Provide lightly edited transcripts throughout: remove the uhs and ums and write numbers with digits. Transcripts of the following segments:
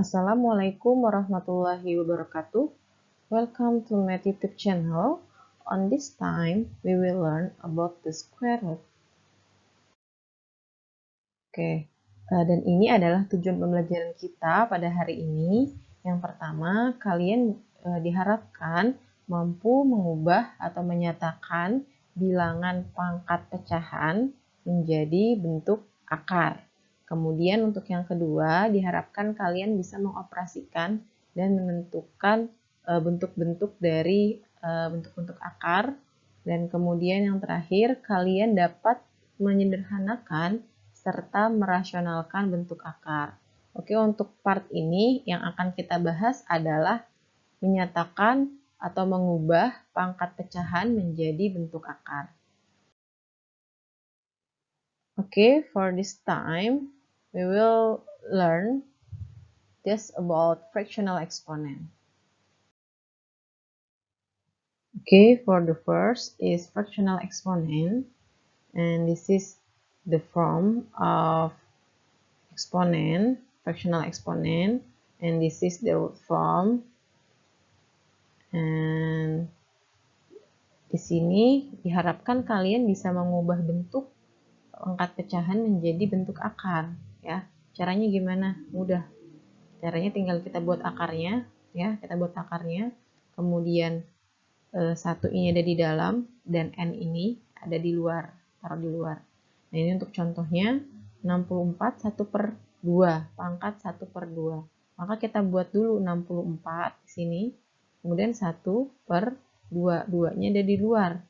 Assalamualaikum warahmatullahi wabarakatuh. Welcome to my YouTube channel. On this time, we will learn about the square root. Oke, dan ini adalah tujuan pembelajaran kita pada hari ini. Yang pertama, kalian diharapkan mampu mengubah atau menyatakan bilangan pangkat pecahan menjadi bentuk akar. Kemudian untuk yang kedua, diharapkan kalian bisa mengoperasikan dan menentukan bentuk-bentuk dari bentuk-bentuk akar. Dan kemudian yang terakhir, kalian dapat menyederhanakan serta merasionalkan bentuk akar. Oke, untuk part ini yang akan kita bahas adalah menyatakan atau mengubah pangkat pecahan menjadi bentuk akar. Okay, for this time, we will learn just about fractional exponent. Okay, for the first is fractional exponent, and this is the form of exponent, fractional exponent, and this is the root form. And di sini diharapkan kalian bisa mengubah bentuk pangkat pecahan menjadi bentuk akar, ya. Caranya gimana? Mudah. Caranya tinggal kita buat akarnya, ya. Kita buat akarnya. Kemudian 1 ini ada di dalam dan n ini ada di luar, taruh di luar. Nah, ini untuk contohnya 64 1/2, pangkat 1/2. Maka kita buat dulu 64 di sini. Kemudian 1/2, 2-nya ada di luar.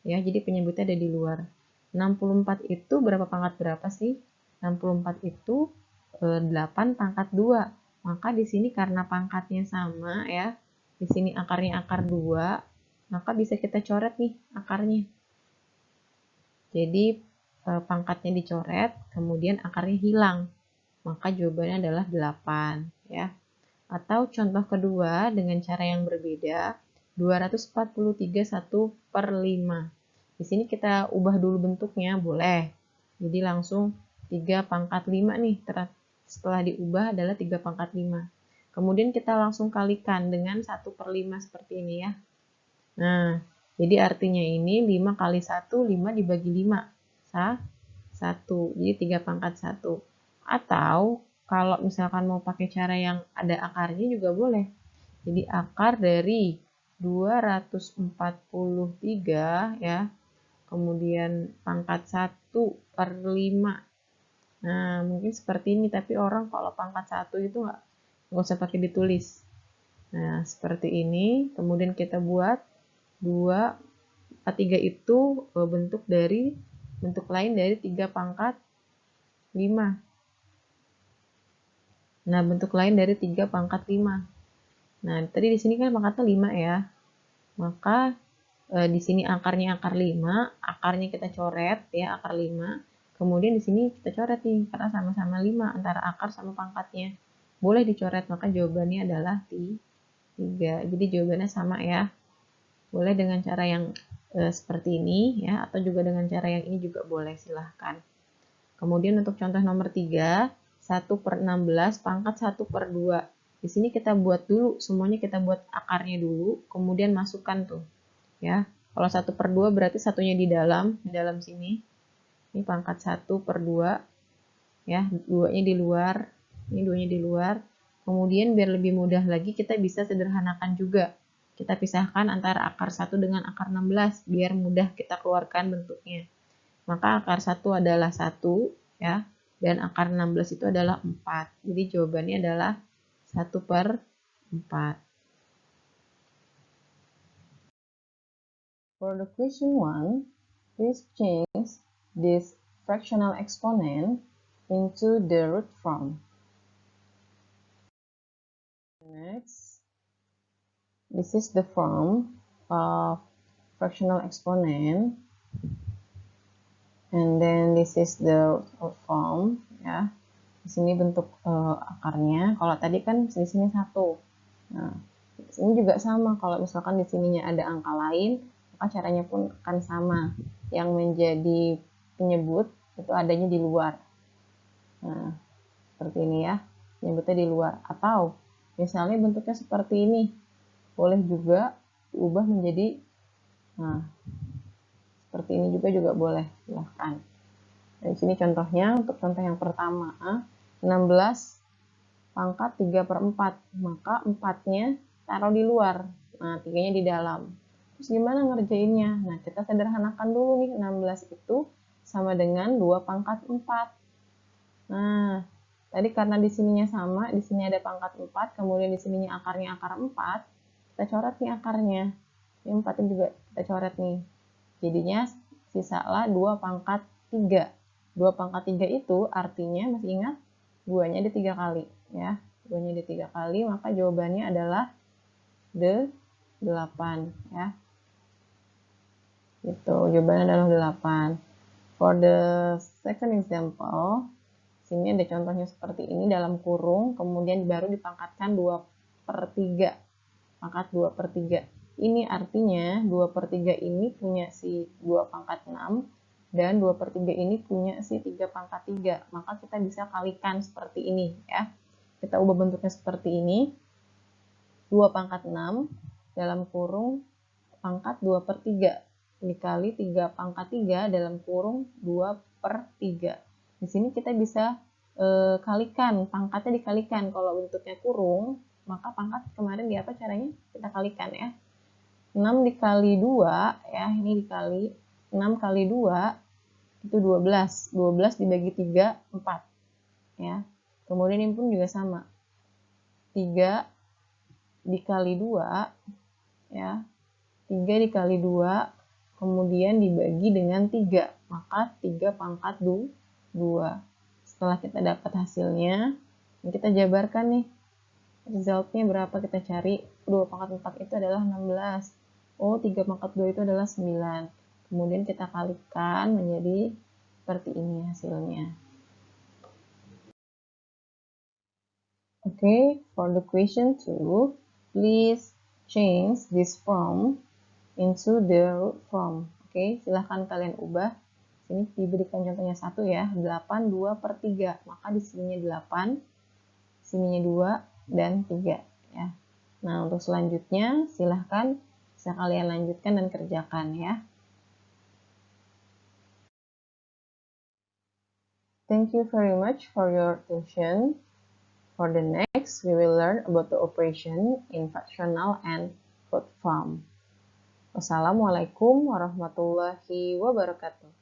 Ya, jadi penyebutnya ada di luar. 64 itu berapa pangkat berapa sih? 64 itu 8 pangkat 2. Maka di sini karena pangkatnya sama ya, di sini akarnya akar 2, maka bisa kita coret nih akarnya. Jadi pangkatnya dicoret, kemudian akarnya hilang. Maka jawabannya adalah 8 ya. Atau contoh kedua dengan cara yang berbeda, 243 1/5. Di sini kita ubah dulu bentuknya, boleh. Jadi langsung 3 pangkat 5 nih, setelah diubah adalah 3 pangkat 5. Kemudian kita langsung kalikan dengan 1/5 seperti ini ya. Nah, jadi artinya ini 5 kali 1, 5 dibagi 5. 1, jadi 3 pangkat 1. Atau kalau misalkan mau pakai cara yang ada akarnya juga boleh. Jadi akar dari 243 ya, kemudian pangkat 1/5. Nah, mungkin seperti ini, tapi orang kalau pangkat 1 itu nggak usah pakai ditulis. Nah, seperti ini, kemudian kita buat 3 itu bentuk lain dari 3 pangkat 5. Nah, bentuk lain dari 3 pangkat 5. Nah, tadi di sini kan pangkatnya 5 ya. Maka di sini akarnya akar 5, akarnya kita coret ya, akar 5. Kemudian di sini kita coret nih, karena sama-sama 5 antara akar sama pangkatnya. Boleh dicoret, maka jawabannya adalah 3. Jadi jawabannya sama ya. Boleh dengan cara yang seperti ini ya, atau juga dengan cara yang ini juga boleh, silahkan. Kemudian untuk contoh nomor 3, 1/16 pangkat 1/2. Di sini kita buat dulu, semuanya kita buat akarnya dulu, kemudian masukkan tuh. Ya, kalau 1/2 berarti satunya di dalam sini. Ini pangkat 1/2 ya, 2-nya di luar, ini 2-nya di luar. Kemudian biar lebih mudah lagi kita bisa sederhanakan juga. Kita pisahkan antara akar 1 dengan akar 16 biar mudah kita keluarkan bentuknya. Maka akar 1 adalah 1 ya, dan akar 16 itu adalah 4. Jadi jawabannya adalah 1/4. For the question 1, please change this fractional exponent into the root form. Next, this is the form of fractional exponent, and then this is the root form ya. Di sini bentuk akarnya. Kalau tadi kan di sini 1. Nah, di sini juga sama. Kalau misalkan di sininya ada angka lain, maka caranya pun akan sama. Yang menjadi penyebut itu adanya di luar. Nah, seperti ini ya. nyebutnya di luar. Atau misalnya bentuknya seperti ini, boleh juga diubah menjadi, nah, seperti ini juga boleh, silahkan. Nah, di sini contohnya, untuk contoh yang pertama, 16 pangkat 3/4, maka 4-nya taruh di luar, nah 3-nya di dalam. Terus gimana ngerjainnya? Nah, kita sederhanakan dulu nih, 16 itu sama dengan 2 pangkat 4. Nah, tadi karena di sininya sama, di sini ada pangkat 4, kemudian di sininya akarnya akar 4, kita coret nih akarnya. Ini 4 juga kita coret nih. Jadinya sisalah 2 pangkat 3. 2 pangkat 3 itu artinya, masih ingat? 2-nya ada 3 kali. Ya, 2-nya ada 3 kali, maka jawabannya adalah 8. Ya. Gitu, jawabannya adalah 8. For the second example, sini ada contohnya seperti ini, dalam kurung, kemudian baru dipangkatkan 2/3. Pangkat 2/3. Ini artinya 2/3 ini punya si 2 pangkat 6, dan 2/3 ini punya si 3 pangkat 3. Maka kita bisa kalikan seperti ini, ya. Kita ubah bentuknya seperti ini. 2 pangkat 6 dalam kurung pangkat 2/3 dikali 3 pangkat 3 dalam kurung 2/3. Di sini kita bisa kalikan, pangkatnya dikalikan. Kalau bentuknya kurung, maka pangkat kemarin di apa caranya? Kita kalikan, ya. 6 dikali 2, ya, ini dikali 6 kali 2 itu 12. 12 dibagi 3, 4. Ya. Kemudian ini pun juga sama. 3 dikali 2, ya. 3 dikali 2, kemudian dibagi dengan 3, maka 3 pangkat 2. Setelah kita dapat hasilnya, kita jabarkan nih, resultnya berapa kita cari. 2 pangkat 4 itu adalah 16. Oh, 3 pangkat 2 itu adalah 9. Kemudian kita kalikan menjadi seperti ini hasilnya. Okay, for the question 2, please change this form into the root form. Oke, silahkan kalian ubah. Sini diberikan contohnya 1, ya, 8 2/3. Maka di sininya 8, sininya 2, dan 3. Ya. Nah, untuk selanjutnya silahkan bisa kalian lanjutkan dan kerjakan, ya. Thank you very much for your attention. For the next, we will learn about the operation in fractional and root form. Wassalamualaikum warahmatullahi wabarakatuh.